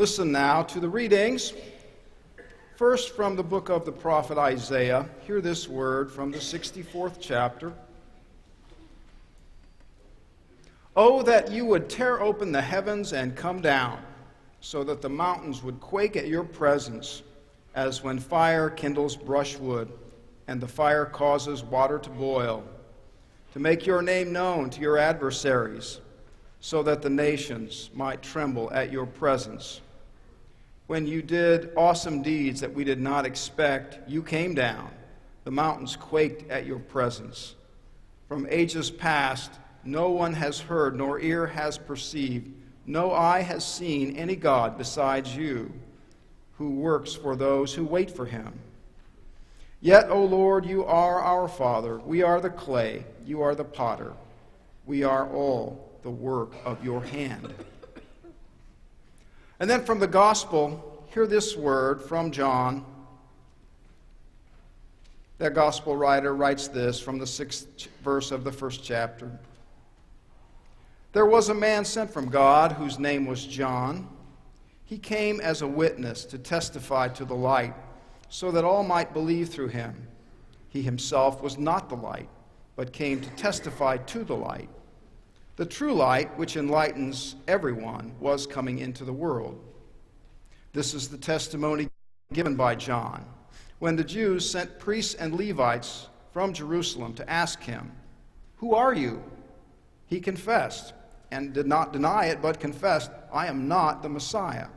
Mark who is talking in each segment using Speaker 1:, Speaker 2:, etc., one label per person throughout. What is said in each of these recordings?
Speaker 1: Listen now to the readings. First, from the book of the prophet Isaiah, hear this word from the 64th chapter. Oh, that you would tear open the heavens and come down, so that the mountains would quake at your presence, as when fire kindles brushwood, and the fire causes water to boil, to make your name known to your adversaries, so that the nations might tremble at your presence. When you did awesome deeds that we did not expect, you came down. The mountains quaked at your presence. From ages past, no one has heard, nor ear has perceived, no eye has seen any God besides you, who works for those who wait for him. Yet, O Lord, you are our Father. We are the clay. You are the potter. We are all the work of your hand. And then from the gospel, hear this word from John. That gospel writer writes this from the 6th verse of the 1st chapter. There was a man sent from God whose name was John. He came as a witness to testify to the light, so that all might believe through him. He himself was not the light, but came to testify to the light. The true light, which enlightens everyone, was coming into the world. This is the testimony given by John, when the Jews sent priests and Levites from Jerusalem to ask him, "Who are you?" He confessed, and did not deny it, but confessed, "I am not the Messiah."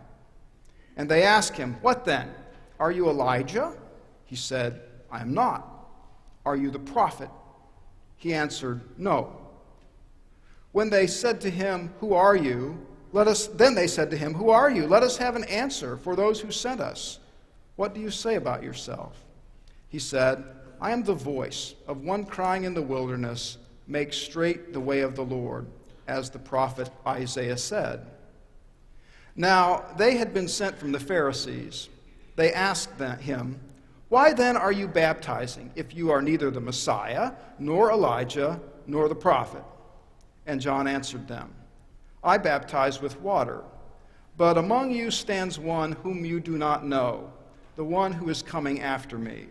Speaker 1: And they asked him, "What then? Are you Elijah?" He said, "I am not." "Are you the prophet?" He answered, "No." When they said to him, "Who are you?" Then they said to him, "Who are you? Let us have an answer for those who sent us. What do you say about yourself?" He said, "I am the voice of one crying in the wilderness, 'Make straight the way of the Lord,' as the prophet Isaiah said." Now they had been sent from the Pharisees. They asked him, "Why then are you baptizing, if you are neither the Messiah, nor Elijah, nor the prophet?" And John answered them, "I baptize with water, but among you stands one whom you do not know, the one who is coming after me.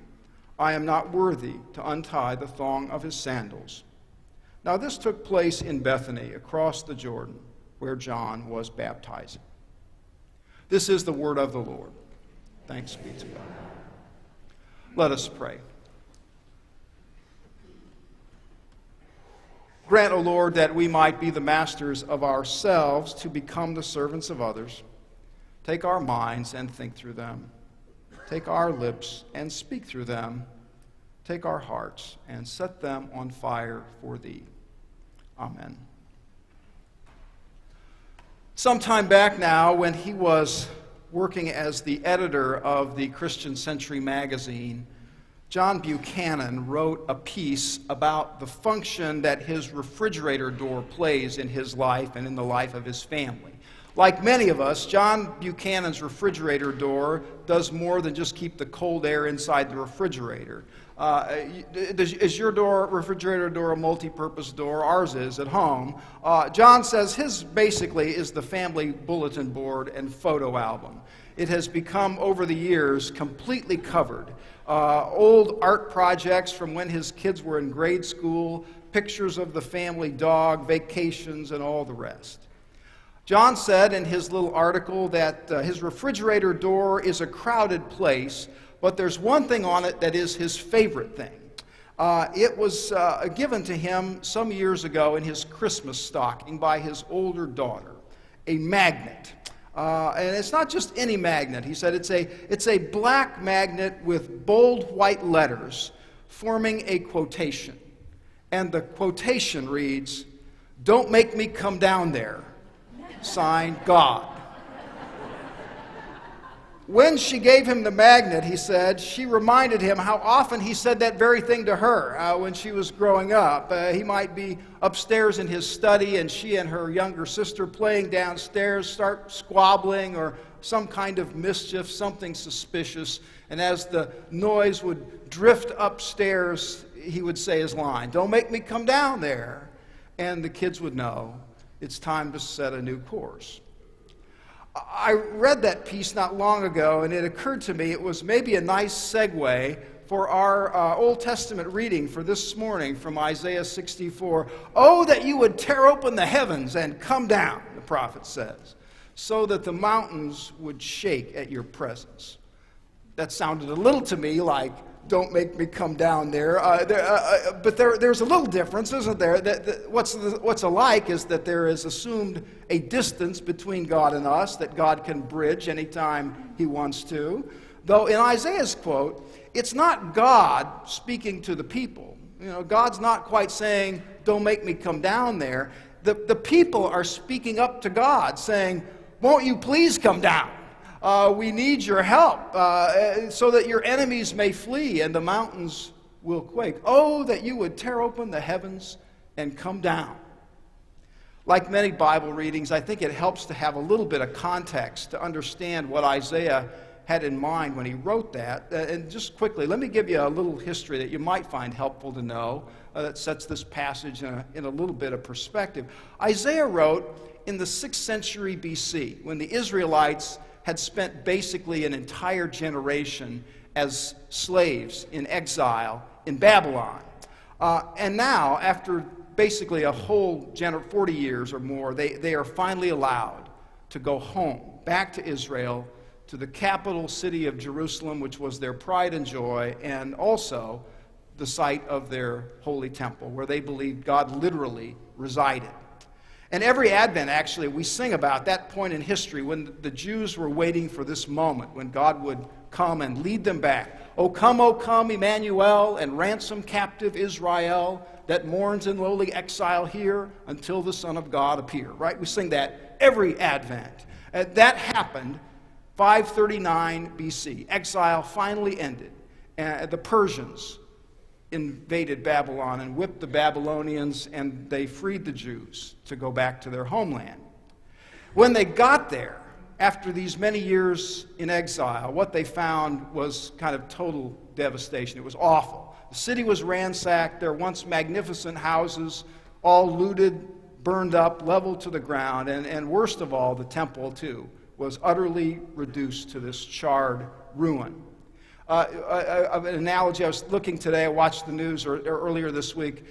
Speaker 1: I am not worthy to untie the thong of his sandals." Now this took place in Bethany, across the Jordan, where John was baptizing. This is the word of the Lord. Thanks be to God. Let us pray. Grant, O Lord, that we might be the masters of ourselves to become the servants of others. Take our minds and think through them. Take our lips and speak through them. Take our hearts and set them on fire for thee. Amen. Some time back now, when he was working as the editor of the Christian Century magazine, John Buchanan wrote a piece about the function that his refrigerator door plays in his life and in the life of his family. Like many of us, John Buchanan's refrigerator door does more than just keep the cold air inside the refrigerator. Is your refrigerator door a multi-purpose door? Ours is at home. John says his basically is the family bulletin board and photo album. It has become, over the years, completely covered. Old art projects from when his kids were in grade school, pictures of the family dog, vacations, and all the rest. John said in his little article that his refrigerator door is a crowded place, but there's one thing on it that is his favorite thing. It was given to him some years ago in his Christmas stocking by his older daughter, a magnet. And it's not just any magnet. He said it's a black magnet with bold white letters forming a quotation. And the quotation reads, "Don't make me come down there. Signed, God." When she gave him the magnet, he said, she reminded him how often he said that very thing to her when she was growing up. He might be upstairs in his study and she and her younger sister playing downstairs start squabbling or some kind of mischief, something suspicious. And as the noise would drift upstairs, he would say his line, "Don't make me come down there." And the kids would know it's time to set a new course. I read that piece not long ago, and it occurred to me it was maybe a nice segue for our Old Testament reading for this morning from Isaiah 64. Oh, that you would tear open the heavens and come down, the prophet says, so that the mountains would shake at your presence. That sounded a little to me like, don't make me come down there. But there's a little difference, isn't there? What's alike is that there is assumed a distance between God and us that God can bridge anytime he wants to. Though in Isaiah's quote, it's not God speaking to the people. God's not quite saying, don't make me come down there. The people are speaking up to God, saying, won't you please come down? We need your help so that your enemies may flee and the mountains will quake. Oh, that you would tear open the heavens and come down. Like many Bible readings, I think it helps to have a little bit of context to understand what Isaiah had in mind when he wrote that. And just quickly, let me give you a little history that you might find helpful to know that sets this passage in a little bit of perspective. Isaiah wrote in the 6th century BC, when the Israelites had spent basically an entire generation as slaves in exile in Babylon. And now, after basically a whole 40 years or more, they are finally allowed to go home, back to Israel, to the capital city of Jerusalem, which was their pride and joy, and also the site of their holy temple, where they believed God literally resided. And every Advent, actually, we sing about that point in history when the Jews were waiting for this moment, when God would come and lead them back. O come, Emmanuel, and ransom captive Israel that mourns in lowly exile here until the Son of God appear. Right? We sing that every Advent. That happened 539 BC. Exile finally ended. The Persians invaded Babylon and whipped the Babylonians, and they freed the Jews to go back to their homeland. When they got there, after these many years in exile, what they found was kind of total devastation. It was awful. The city was ransacked, their once magnificent houses all looted, burned up, leveled to the ground, and worst of all, the temple too was utterly reduced to this charred ruin. An analogy, I was looking today, I watched the news earlier this week.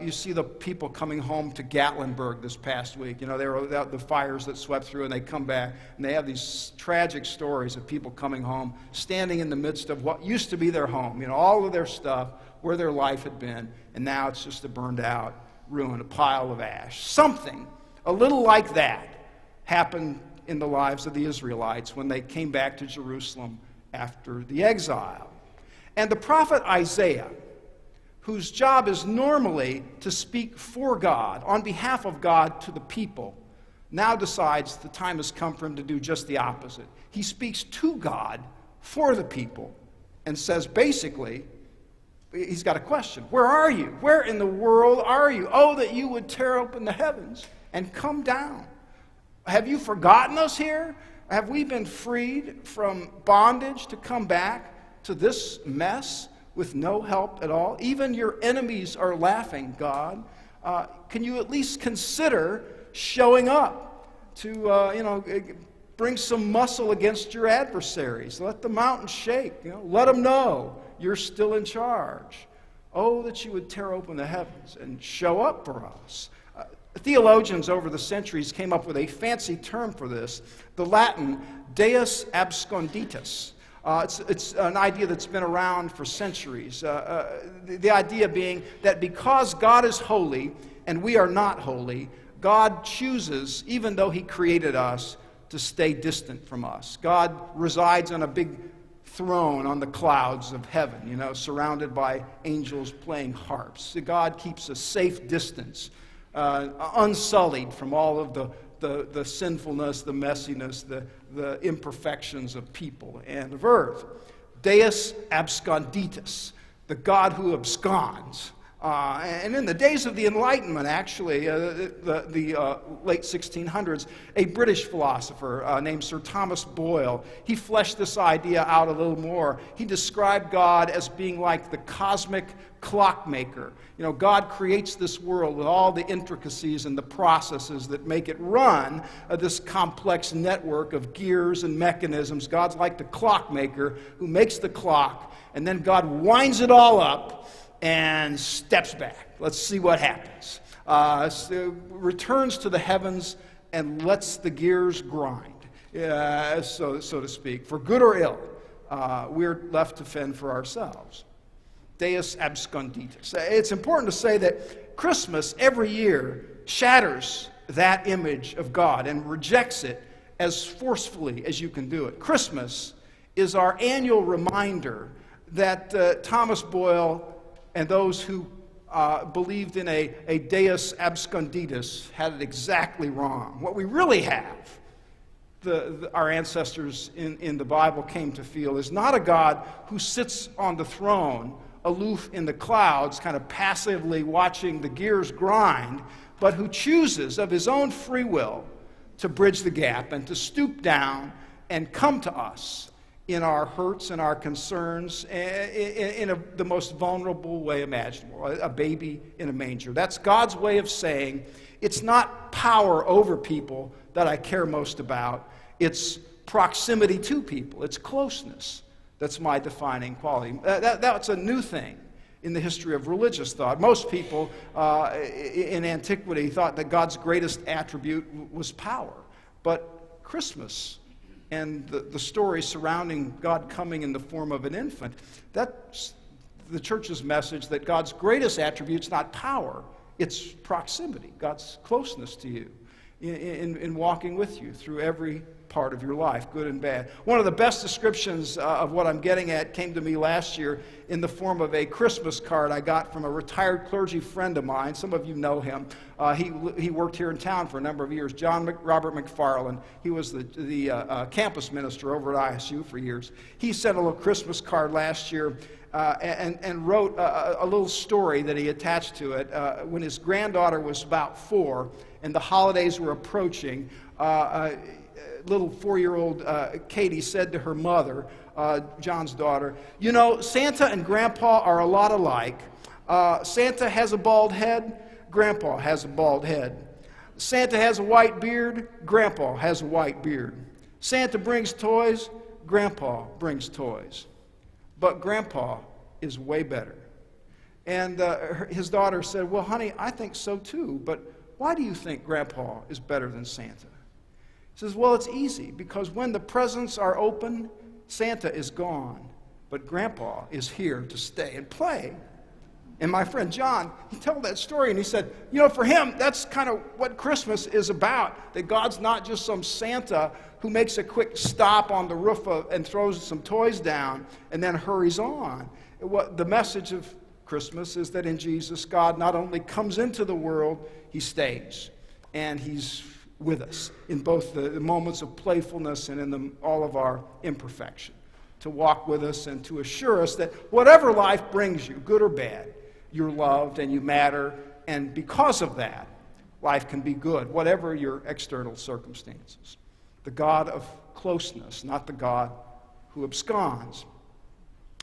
Speaker 1: You see the people coming home to Gatlinburg this past week. There were the fires that swept through, and they come back, and they have these tragic stories of people coming home, standing in the midst of what used to be their home, all of their stuff, where their life had been, and now it's just a burned out ruin, a pile of ash. Something a little like that happened in the lives of the Israelites when they came back to Jerusalem after the exile. And the prophet Isaiah, whose job is normally to speak for God, on behalf of God to the people, now decides the time has come for him to do just the opposite. He speaks to God for the people and says basically, he's got a question. Where are you? Where in the world are you? Oh, that you would tear open the heavens and come down. Have you forgotten us here? Have we been freed from bondage to come back to this mess with no help at all? Even your enemies are laughing, God. Can you at least consider showing up to, bring some muscle against your adversaries? Let the mountains shake. Let them know you're still in charge. Oh, that you would tear open the heavens and show up for us. Theologians over the centuries came up with a fancy term for this, the Latin Deus absconditus. It's an idea that's been around for centuries. The idea being that because God is holy and we are not holy, God chooses, even though he created us, to stay distant from us. God resides on a big throne on the clouds of heaven, surrounded by angels playing harps. God keeps a safe distance, unsullied from all of the sinfulness, the messiness, the imperfections of people and of earth. Deus absconditus, the God who absconds, And in the days of the Enlightenment, actually, the late 1600s, a British philosopher named Sir Thomas Boyle, he fleshed this idea out a little more. He described God as being like the cosmic clockmaker. You know, God creates this world with all the intricacies and the processes that make it run, this complex network of gears and mechanisms. God's like the clockmaker who makes the clock, and then God winds it all up and steps back. Let's see what happens. So returns to the heavens and lets the gears grind, so to speak. For good or ill, we're left to fend for ourselves. Deus absconditus. It's important to say that Christmas every year shatters that image of God and rejects it as forcefully as you can do it. Christmas is our annual reminder that Thomas Boyle and those who believed in a Deus absconditus had it exactly wrong. What we really have, our ancestors in the Bible came to feel, is not a God who sits on the throne, aloof in the clouds, kind of passively watching the gears grind, but who chooses of his own free will to bridge the gap and to stoop down and come to us in our hurts and our concerns in the most vulnerable way imaginable, a baby in a manger. That's God's way of saying, it's not power over people that I care most about, it's proximity to people, it's closeness. That's my defining quality. That's a new thing in the history of religious thought. Most people in antiquity thought that God's greatest attribute was power. But Christmas and the story surrounding God coming in the form of an infant, that's the church's message that God's greatest attribute's not power, it's proximity, God's closeness to you in walking with you through every part of your life, good and bad. One of the best descriptions of what I'm getting at came to me last year in the form of a Christmas card I got from a retired clergy friend of mine. Some of you know him. He worked here in town for a number of years. Robert McFarland. He was the campus minister over at ISU for years. He sent a little Christmas card last year and wrote a little story that he attached to it. When his granddaughter was about 4 and the holidays were approaching, little 4-year-old Katie said to her mother, John's daughter, you know, Santa and Grandpa are a lot alike. Santa has a bald head, Grandpa has a bald head. Santa has a white beard, Grandpa has a white beard. Santa brings toys, Grandpa brings toys. But Grandpa is way better. And his daughter said, well, honey, I think so too, but why do you think Grandpa is better than Santa? He says, well, it's easy, because when the presents are open, Santa is gone, but Grandpa is here to stay and play. And my friend John, he told that story, and he said, you know, for him, that's kind of what Christmas is about, that God's not just some Santa who makes a quick stop on the roof and throws some toys down and then hurries on. The message of Christmas is that in Jesus, God not only comes into the world, he stays, and he's with us in both the moments of playfulness and in all of our imperfection, to walk with us and to assure us that whatever life brings you, good or bad, you're loved and you matter, and because of that, life can be good, whatever your external circumstances. The God of closeness, not the God who absconds.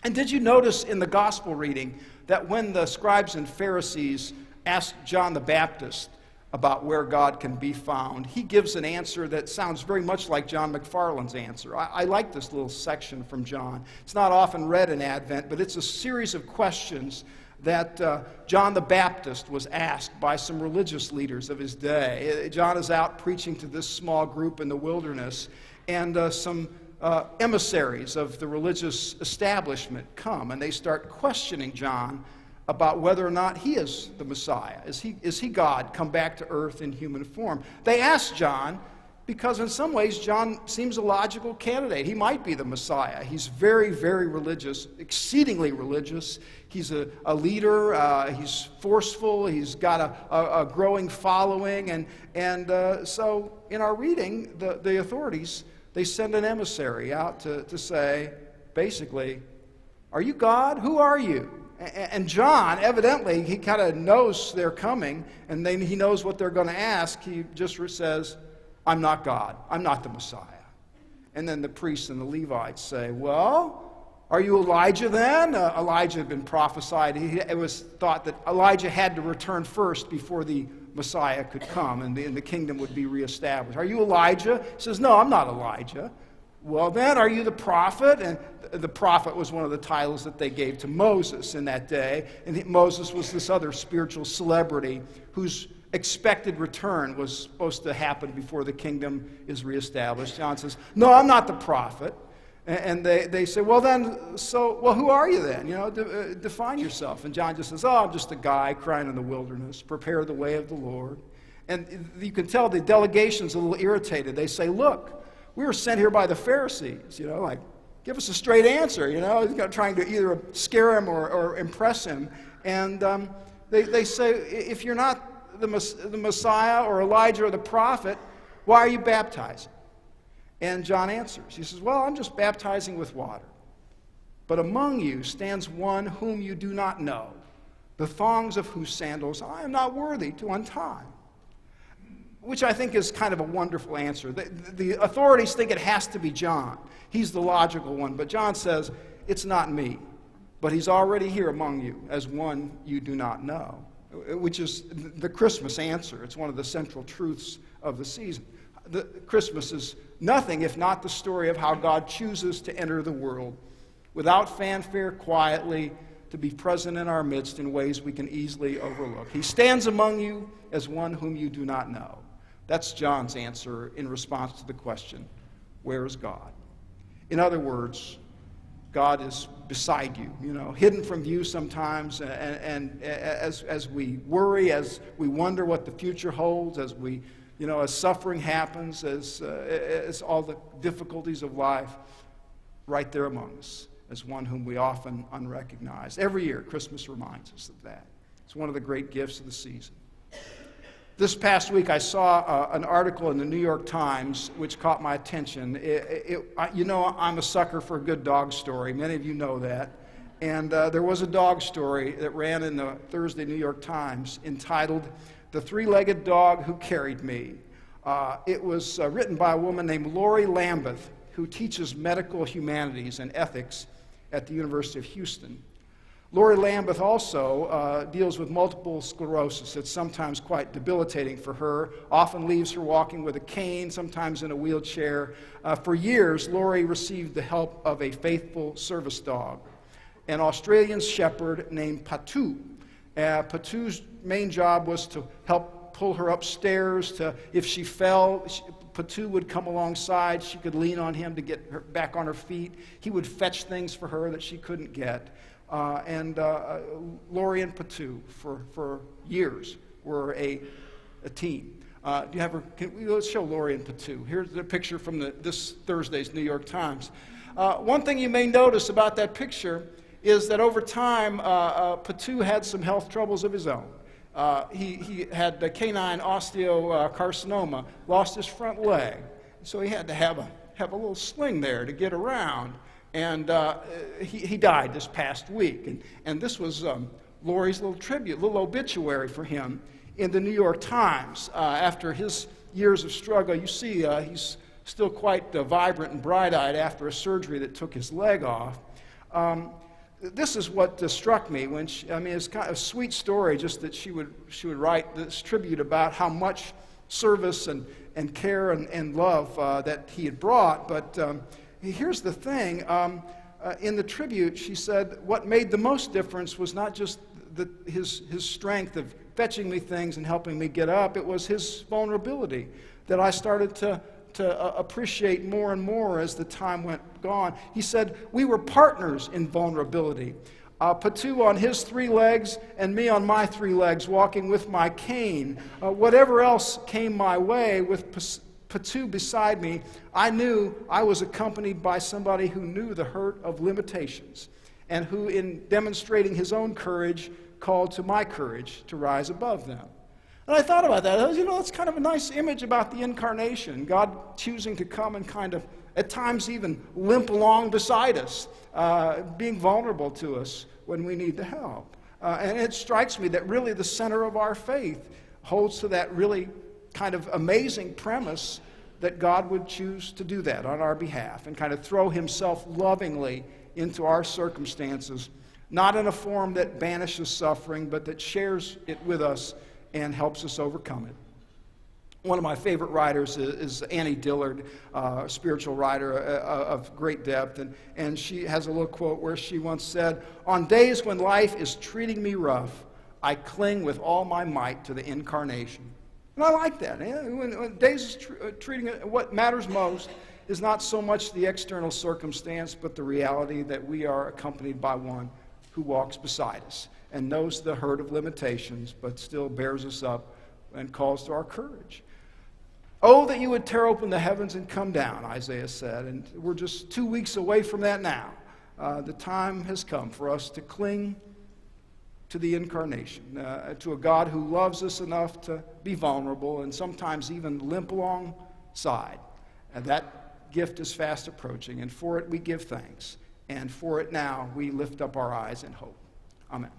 Speaker 1: And did you notice in the gospel reading that when the scribes and Pharisees asked John the Baptist about where God can be found, he gives an answer that sounds very much like John McFarland's answer. I like this little section from John. It's not often read in Advent, but it's a series of questions that John the Baptist was asked by some religious leaders of his day. John is out preaching to this small group in the wilderness, and some emissaries of the religious establishment come, and they start questioning John about whether or not he is the Messiah. Is he God come back to earth in human form? They ask John because in some ways John seems a logical candidate. He might be the Messiah. He's very, very religious, exceedingly religious. He's a leader. He's forceful. He's got a growing following. And so in our reading, the authorities, they send an emissary out to say, basically, are you God? Who are you? And John, evidently, he kind of knows they're coming, and then he knows what they're going to ask. He just says, I'm not God. I'm not the Messiah. And then the priests and the Levites say, well, are you Elijah then? Elijah had been prophesied. It was thought that Elijah had to return first before the Messiah could come and the kingdom would be reestablished. Are you Elijah? He says, no, I'm not Elijah. Well, then, are you the prophet? And the prophet was one of the titles that they gave to Moses in that day. And Moses was this other spiritual celebrity whose expected return was supposed to happen before the kingdom is reestablished. John says, no, I'm not the prophet. And they say, well, who are you then? Define yourself. And John just says, I'm just a guy crying in the wilderness. Prepare the way of the Lord. And you can tell the delegation's a little irritated. They say, look, we were sent here by the Pharisees, give us a straight answer, trying to either scare him or impress him. And they say, if you're not the Messiah or Elijah or the prophet, why are you baptizing? And John answers. He says, well, I'm just baptizing with water. But among you stands one whom you do not know, the thongs of whose sandals I am not worthy to untie. Which I think is kind of a wonderful answer. The authorities think it has to be John. He's the logical one. But John says, it's not me. But he's already here among you as one you do not know. Which is the Christmas answer. It's one of the central truths of the season. Christmas is nothing if not the story of how God chooses to enter the world without fanfare, quietly, to be present in our midst in ways we can easily overlook. He stands among you as one whom you do not know. That's John's answer in response to the question, where is God? In other words, God is beside you, hidden from view sometimes, and as we worry, as we wonder what the future holds, as we, as suffering happens, as all the difficulties of life, right there among us, as one whom we often unrecognize. Every year, Christmas reminds us of that. It's one of the great gifts of the season. This past week, I saw an article in the New York Times which caught my attention. I'm a sucker for a good dog story. Many of you know that. And there was a dog story that ran in the Thursday New York Times entitled, "The Three-Legged Dog Who Carried Me." It was written by a woman named Lori Lambeth, who teaches medical humanities and ethics at the University of Houston. Lori Lambeth also deals with multiple sclerosis. It's sometimes quite debilitating for her, often leaves her walking with a cane, sometimes in a wheelchair. For years, Lori received the help of a faithful service dog, an Australian shepherd named Patu. Patu's main job was to help pull her upstairs. If she fell, Patu would come alongside. She could lean on him to get her back on her feet. He would fetch things for her that she couldn't get. Lori and Patu, for years, were a team. Let's show Lori and Patu. Here's the picture from this Thursday's New York Times. One thing you may notice about that picture is that over time, Patu had some health troubles of his own. He had canine osteocarcinoma, lost his front leg, so he had to have a little sling there to get around. And he died this past week. And this was Lori's little tribute, little obituary for him in the New York Times. After his years of struggle, you see he's still quite vibrant and bright-eyed after a surgery that took his leg off. This is what struck me when it's kind of a sweet story, just that she would write this tribute about how much service and care and love that he had brought. But here's the thing. In the tribute, she said, what made the most difference was not just his strength of fetching me things and helping me get up. It was his vulnerability that I started to appreciate more and more as the time went on. He said, we were partners in vulnerability. Patu on his 3 legs and me on my 3 legs, walking with my cane. Whatever else came my way, with Patu beside me, I knew I was accompanied by somebody who knew the hurt of limitations and who, in demonstrating his own courage, called to my courage to rise above them. And I thought about that. It's kind of a nice image about the incarnation. God choosing to come and kind of, at times even limp along beside us, being vulnerable to us when we need the help. And it strikes me that really the center of our faith holds to that really kind of amazing premise that God would choose to do that on our behalf and kind of throw himself lovingly into our circumstances, not in a form that banishes suffering, but that shares it with us and helps us overcome it. One of my favorite writers is Annie Dillard, a spiritual writer of great depth, and she has a little quote where she once said, "On days when life is treating me rough, I cling with all my might to the incarnation." And I like that. When days is treating it, what matters most is not so much the external circumstance, but the reality that we are accompanied by one who walks beside us and knows the hurt of limitations, but still bears us up and calls to our courage. "Oh, that you would tear open the heavens and come down," Isaiah said. And we're just 2 weeks away from that now. The time has come for us to cling to the incarnation, to a God who loves us enough to be vulnerable and sometimes even limp alongside. And that gift is fast approaching, and for it we give thanks. And for it now we lift up our eyes in hope. Amen.